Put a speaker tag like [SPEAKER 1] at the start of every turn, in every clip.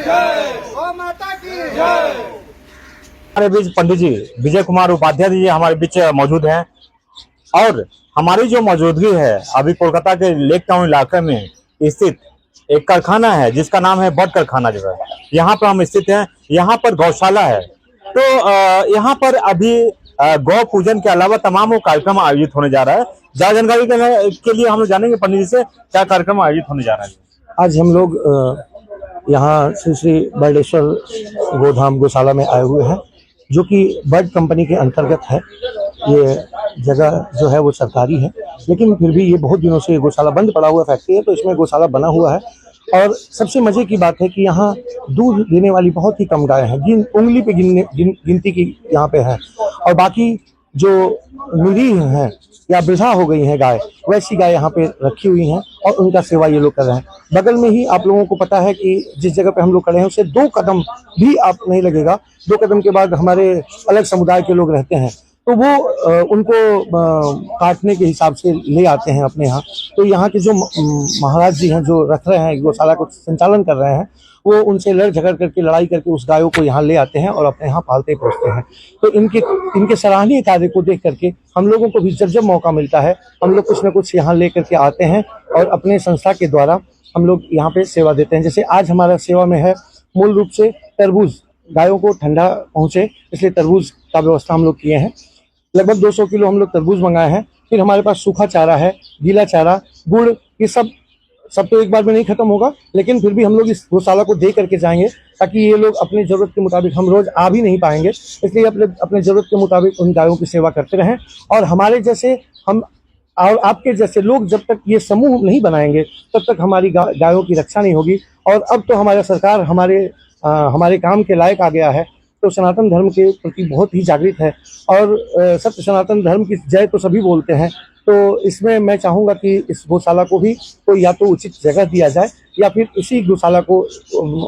[SPEAKER 1] गौ माता की जय।
[SPEAKER 2] हमारे बीच पंडित जी विजय कुमार उपाध्याय जी हमारे बीच मौजूद हैं और हमारी जो मौजूदगी है अभी कोलकाता के लेक टाउन इलाके में स्थित एक कारखाना है जिसका नाम है बट कारखाना जो है, यहाँ पर हम स्थित हैं। यहाँ पर गौशाला है, तो यहाँ पर अभी गौ पूजन के अलावा तमाम वो कार्यक्रम आयोजित होने जा रहा है। ज्यादा जानकारी के लिए हम लोग जानेंगे पंडित जी से क्या कार्यक्रम आयोजित होने जा रहा है।
[SPEAKER 3] आज हम लोग यहाँ श्री श्री बर्डेश्वर गोधाम गौशाला में आए हुए हैं, जो कि बर्ड कंपनी के अंतर्गत है। ये जगह जो है वो सरकारी है, लेकिन फिर भी ये बहुत दिनों से गौशाला बंद पड़ा हुआ फैक्ट्री है, तो इसमें गौशाला बना हुआ है। और सबसे मजे की बात है कि यहाँ दूध देने वाली बहुत ही कम गाय हैं, उंगली पे गिनती की यहाँ पे है। और बाकी जो निरीह हैं या वृद्धा हो गई हैं गाय, वैसी गाय यहाँ पे रखी हुई हैं और उनका सेवा ये लोग कर रहे हैं। बगल में ही आप लोगों को पता है कि जिस जगह पे हम लोग खड़े हैं उससे 2 कदम भी आप नहीं लगेगा, 2 कदम के बाद हमारे अलग समुदाय के लोग रहते हैं, तो वो उनको काटने के हिसाब से ले आते हैं अपने यहाँ। तो यहाँ के जो महाराज जी हैं जो रख रहे हैं गौशाला को संचालन कर रहे हैं, वो उनसे लड़ झगड़ करके लड़ाई करके उस गायों को यहाँ ले आते हैं और अपने यहाँ पालते पोसते हैं। तो इनके सराहनीय कार्य को देख करके हम लोगों को भी जब मौका मिलता है हम लोग कुछ न कुछ यहाँ ले करके आते हैं और अपने संस्था के द्वारा हम लोग यहाँ पे सेवा देते हैं। जैसे आज हमारा सेवा में है मूल रूप से तरबूज, गायों को ठंडा पहुँचे इसलिए तरबूज का व्यवस्था हम लोग किए हैं। लगभग 200 किलो हम लोग तरबूज मंगाए हैं। फिर हमारे पास सूखा चारा है, गीला चारा, गुड़, ये सब तो एक बार में नहीं खत्म होगा, लेकिन फिर भी हम लोग इस गौशाला को दे करके जाएंगे ताकि ये लोग अपनी जरूरत के मुताबिक, हम रोज आ भी नहीं पाएंगे इसलिए अपने जरूरत के मुताबिक उन गायों की सेवा करते रहें। और हमारे जैसे हम और आपके जैसे लोग जब तक ये समूह नहीं बनाएंगे तब तक हमारी गायों की रक्षा नहीं होगी। और अब तो हमारा सरकार हमारे काम के लायक आ गया है, तो सनातन धर्म के प्रति बहुत ही जागृत है और सत्य सनातन धर्म की जय तो सभी बोलते हैं। तो इसमें मैं चाहूँगा कि इस गौशाला को भी कोई या तो उचित जगह दिया जाए या फिर इसी गौशाला को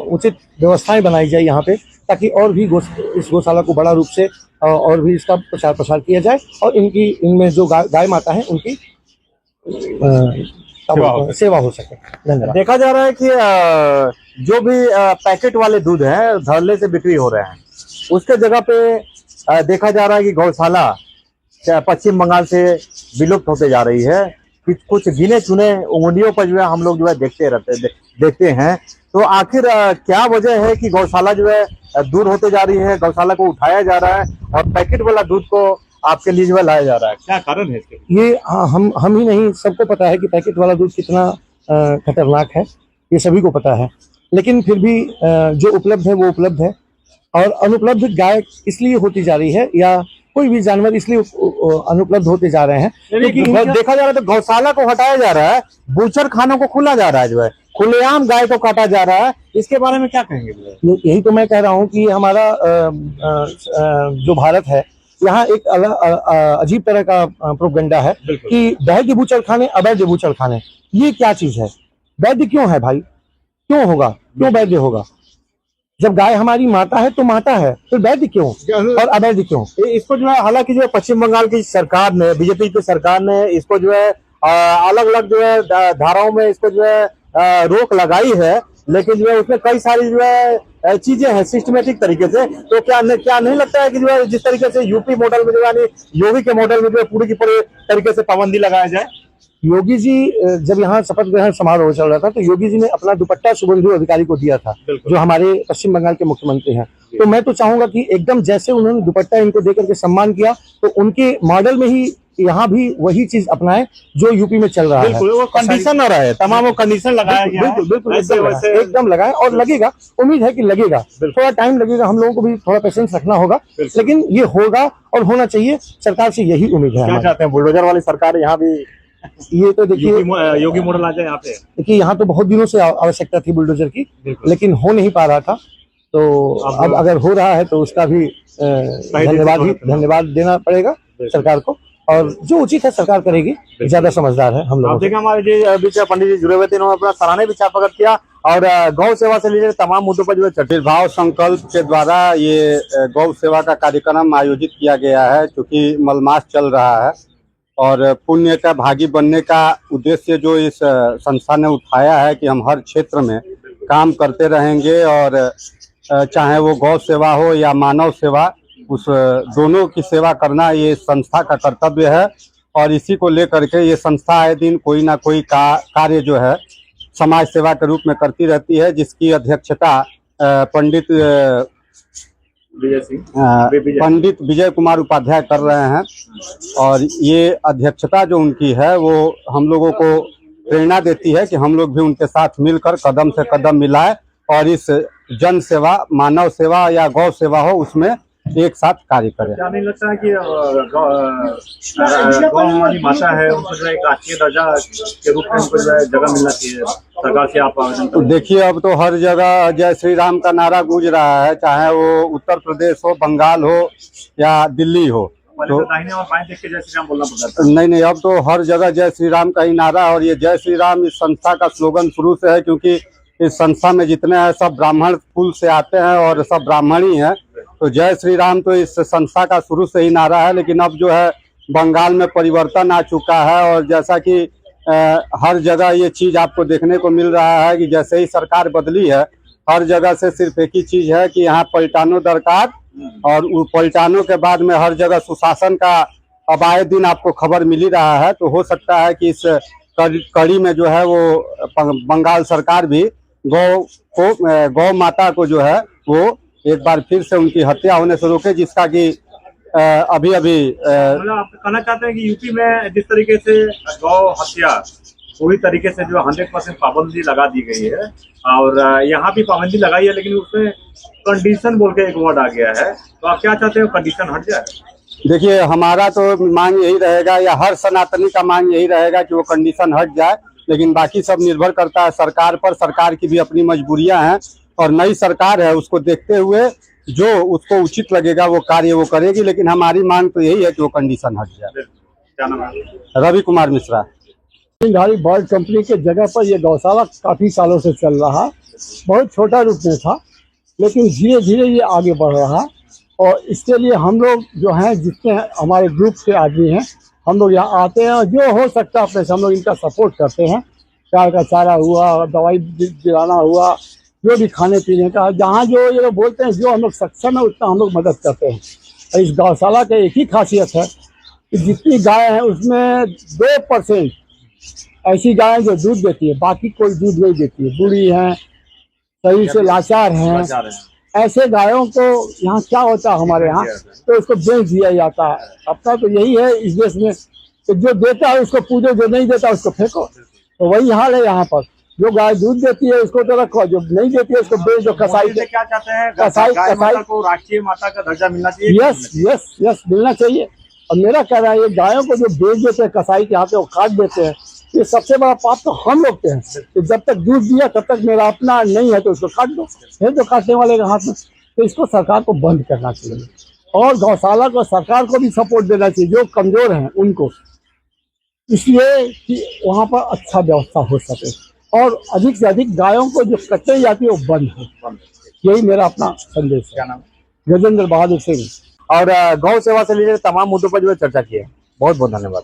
[SPEAKER 3] उचित व्यवस्थाएं बनाई जाए यहाँ पे, ताकि और भी इस गौशाला को बड़ा रूप से और भी इसका प्रचार प्रसार किया जाए और इनमें जो गाय माता है उनकी सेवा हो सके। धन्यवाद।
[SPEAKER 2] देखा जा रहा है कि जो भी पैकेट वाले दूध है धरले से बिक्री हो रहे हैं, उसके जगह पे देखा जा रहा है कि गौशाला पश्चिम बंगाल से विलुप्त होते जा रही है। कुछ गिने चुने उंगलियों पर जो है हम लोग जो है देखते हैं। तो आखिर क्या वजह है कि गौशाला जो है दूर होते जा रही है, गौशाला को उठाया जा रहा है और पैकेट वाला दूध को आपके लिए जो है लाया जा रहा है? क्या कारण है इसके?
[SPEAKER 3] ये हम ही नहीं, सबको पता है कि पैकेट वाला दूध कितना खतरनाक है, ये सभी को पता है। लेकिन फिर भी जो उपलब्ध है वो उपलब्ध है और अनुपलब्ध गाय इसलिए होती जा रही है या कोई भी जानवर इसलिए अनुपलब्ध होते जा रहे हैं क्योंकि
[SPEAKER 2] देखा जा रहा है तो गौशाला को हटाया जा रहा है, बूचर खानों को खुला जा रहा है, जो है खुलेआम गाय को काटा जा रहा है। इसके बारे में क्या कहेंगे?
[SPEAKER 3] यही तो मैं कह रहा हूँ कि हमारा जो भारत है यहाँ एक अजीब तरह का प्रोपेगेंडा है कि वैध बूचर खाने, अवैध बूचर खाने, ये क्या चीज है? वैध क्यों है भाई? क्यों होगा? क्यों वैध होगा? जब गाय हमारी माता है तो माता है, फिर वैध क्यों और अवैध क्यों?
[SPEAKER 2] इसको जो है, हालांकि जो है पश्चिम बंगाल की सरकार ने, बीजेपी की सरकार ने इसको जो है अलग अलग जो है धाराओं में इसको जो है रोक लगाई है, लेकिन जो है उसमें कई सारी जो है चीजें हैं सिस्टमेटिक तरीके से। तो क्या नहीं लगता है कि जो है जिस तरीके से यूपी मॉडल में जो है योगी के मॉडल में जो है पूरी की पूरी तरीके से पाबंदी लगाया जाए?
[SPEAKER 3] योगी जी जब यहाँ शपथ ग्रहण समारोह चल रहा था तो योगी जी ने अपना दुपट्टा शुभेंदु अधिकारी को दिया था, जो हमारे पश्चिम बंगाल के मुख्यमंत्री हैं। तो मैं तो चाहूंगा कि एकदम जैसे उन्होंने दुपट्टा इनको देकर के सम्मान किया, तो उनके मॉडल में ही यहाँ भी वही चीज अपनाएं जो यूपी में चल रहा है।
[SPEAKER 2] वो कंडीशन हो रहा है, तमाम वो कंडीशन लगाया गया है।
[SPEAKER 3] बिल्कुल एकदम लगाएं और लगेगा, उम्मीद है कि लगेगा। थोड़ा टाइम लगेगा, हम लोगों को भी थोड़ा पेशेंस रखना होगा, लेकिन ये होगा और होना चाहिए। सरकार से यही उम्मीद है।
[SPEAKER 2] क्या चाहते हैं बुलडोजर वाली सरकार यहाँ भी?
[SPEAKER 3] ये तो देखिए
[SPEAKER 2] योगी मॉडल आ जाए यहाँ पे।
[SPEAKER 3] देखिए यहाँ तो बहुत दिनों से आवश्यकता थी बुलडोजर की, लेकिन हो नहीं पा रहा था। तो अब अगर हो रहा है तो उसका भी धन्यवाद देना पड़ेगा सरकार को, और जो उचित है सरकार करेगी, ज्यादा समझदार है हम लोग।
[SPEAKER 2] देखिए हमारे बीच पंडित जी जुड़े हुए थे, इन्होंने अपना सराहनीय विचार प्रकट किया और गौ सेवा से रिलेटेड तमाम मुद्दों पर जो है चर्चा।
[SPEAKER 4] भाव संकल्प के द्वारा ये गौ सेवा का कार्यक्रम आयोजित किया गया है, क्योंकि मलमास चल रहा है और पुण्य का भागी बनने का उद्देश्य जो इस संस्था ने उठाया है कि हम हर क्षेत्र में काम करते रहेंगे और चाहे वो गौ सेवा हो या मानव सेवा, उस दोनों की सेवा करना ये संस्था का कर्तव्य है। और इसी को लेकर के ये संस्था आए दिन कोई ना कोई कार्य जो है समाज सेवा के रूप में करती रहती है, जिसकी अध्यक्षता पंडित विजय कुमार उपाध्याय कर रहे हैं। और ये अध्यक्षता जो उनकी है वो हम लोगों को प्रेरणा देती है कि हम लोग भी उनके साथ मिलकर कदम से कदम मिलाएं और इस जन सेवा, मानव सेवा या गौ सेवा हो, उसमें एक साथ कार्य करें।
[SPEAKER 2] क्या नहीं लगता है कि गौ हमारी माता है, उनको जो है एक राष्ट्रीय दर्जा के रूप में उनको जो है जगह मिलना चाहिए सरकार से आप आवेदन करें?
[SPEAKER 4] देखिए, अब तो हर जगह जय श्री राम का नारा गूंज रहा है, चाहे वो उत्तर प्रदेश हो, बंगाल हो या दिल्ली हो। तो
[SPEAKER 2] दाहिने और बाएं देख के जय श्री राम बोलना पड़ता है।
[SPEAKER 4] नहीं, अब तो हर जगह जय श्री राम का ही नारा। और ये जय श्री राम इस संस्था का स्लोगन शुरू से है, क्योंकि इस संस्था में जितने हैं सब ब्राह्मण कुल से आते हैं और सब ब्राह्मण ही हैं। तो जय श्री राम तो इस संस्था का शुरू से ही नारा है। लेकिन अब जो है बंगाल में परिवर्तन आ चुका है और जैसा कि हर जगह ये चीज आपको देखने को मिल रहा है कि जैसे ही सरकार बदली है, हर जगह से सिर्फ एक ही चीज है कि यहाँ पलटानो दरकार। और पलटानों के बाद में हर जगह सुशासन का अब आए दिन आपको खबर मिल ही रहा है। तो हो सकता है कि इस कड़ी में जो है वो बंगाल सरकार भी गौ माता को जो है वो एक बार फिर से उनकी हत्या होने से रोके, जिसका कि अभी
[SPEAKER 2] मतलब आप कहना चाहते हैं कि यूपी में जिस तरीके से गौ हत्या पूरी तरीके से जो 100% पाबंदी लगा दी गई है और यहाँ भी पाबंदी लगाई है, लेकिन उसमें कंडीशन बोल के एक वर्ड आ गया है, तो आप क्या चाहते हो कंडीशन हट जाए?
[SPEAKER 4] देखिए, हमारा तो मांग यही रहेगा या हर सनातनी का मांग यही रहेगा कि वो कंडीशन हट जाए। लेकिन बाकी सब निर्भर करता है सरकार पर। सरकार की भी अपनी मजबूरियां हैं और नई सरकार है, उसको देखते हुए जो उसको उचित लगेगा वो कार्य वो करेगी। लेकिन हमारी मांग तो यही है कि वो कंडीशन हट जाए।
[SPEAKER 2] क्या नाम है?
[SPEAKER 4] रवि कुमार मिश्रा।
[SPEAKER 3] सिंघाड़ी बर्ड कंपनी के जगह पर यह गौशाला काफी सालों से चल रहा, बहुत छोटा रूप में था, लेकिन धीरे धीरे ये आगे बढ़ रहा। और इसके लिए हम लोग जो हैं, जितने हमारे ग्रुप के आदमी हैं, हम लोग यहाँ आते हैं और जो हो सकता है अपने से हम लोग इनका सपोर्ट करते हैं। गाय का चारा हुआ, दवाई दिलाना हुआ, जो भी खाने पीने का, जहाँ जो ये लोग बोलते हैं जो हम लोग सक्षम है उतना हम लोग मदद करते हैं। और इस गौशाला का एक ही खासियत है कि जितनी गाय हैं उसमें 2% ऐसी गायें जो दूध देती है, बाकी कोई दूध नहीं देती है। बूढ़ी हैं, शरीर से लाचार हैं, ऐसे गायों को यहाँ क्या होता है हमारे यहाँ, तो उसको बेच दिया जाता है। अपना तो यही है इस देश में कि जो देता है उसको पूजो, जो नहीं देता उसको फेंको। तो वही हाल है यहाँ पर। जो गाय दूध देती है उसको तो रखो, जो नहीं देती है उसको बेच दो। कसाई से
[SPEAKER 2] क्या चाहते हैं?
[SPEAKER 3] कसाई
[SPEAKER 2] को राष्ट्रीय माता का दर्जा मिलना चाहिए।
[SPEAKER 3] यस मिलना चाहिए। और मेरा कहना है ये गायों को जो बेच देते हैं कसाई के हाथ में, वो काट देते हैं, ये सबसे बड़ा पाप तो हम लोग के हैं कि जब तक दूध दिया तब तक मेरा अपना नहीं है तो उसको काट दो, फिर तो काटने वाले के हाथ में। तो इसको सरकार को बंद करना चाहिए और गौशाला को सरकार को भी सपोर्ट देना चाहिए, जो कमजोर हैं उनको, इसलिए कि वहाँ पर अच्छा व्यवस्था हो सके और अधिक से अधिक गायों को जो कटाई जाती है वो बंद हो। यही मेरा अपना संदेश है। गजेंद्र बहादुर सिंह।
[SPEAKER 2] और गौ सेवा से रिलेटेड तमाम मुद्दों पर जो है चर्चा की है। बहुत बहुत धन्यवाद।